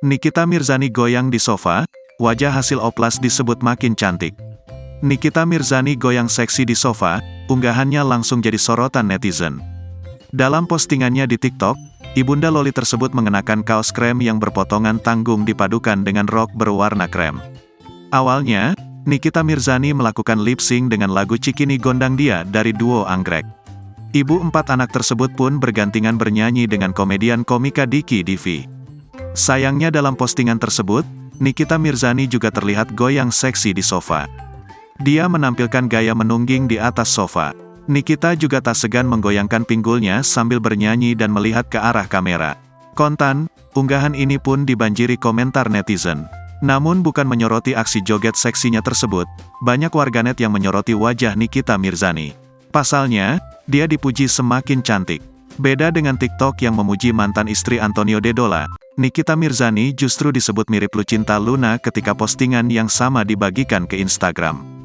Nikita Mirzani goyang di sofa, wajah hasil oplas disebut makin cantik. Nikita Mirzani goyang seksi di sofa, unggahannya langsung jadi sorotan netizen. Dalam postingannya di TikTok, ibunda Loli tersebut mengenakan kaos krem yang berpotongan tanggung dipadukan dengan rok berwarna krem. Awalnya, Nikita Mirzani melakukan lip sync dengan lagu Cikini Gondang Dia dari duo Anggrek. Ibu 4 anak tersebut pun bergantian bernyanyi dengan komedian komika Diki Divi. Sayangnya dalam postingan tersebut, Nikita Mirzani juga terlihat goyang seksi di sofa. Dia menampilkan gaya menungging di atas sofa. Nikita juga tak segan menggoyangkan pinggulnya sambil bernyanyi dan melihat ke arah kamera. Kontan, unggahan ini pun dibanjiri komentar netizen. Namun bukan menyoroti aksi joget seksinya tersebut, banyak warganet yang menyoroti wajah Nikita Mirzani. Pasalnya, dia dipuji semakin cantik. Beda dengan TikTok yang memuji mantan istri Antonio Dedola, Nikita Mirzani justru disebut mirip Lucinta Luna ketika postingan yang sama dibagikan ke Instagram.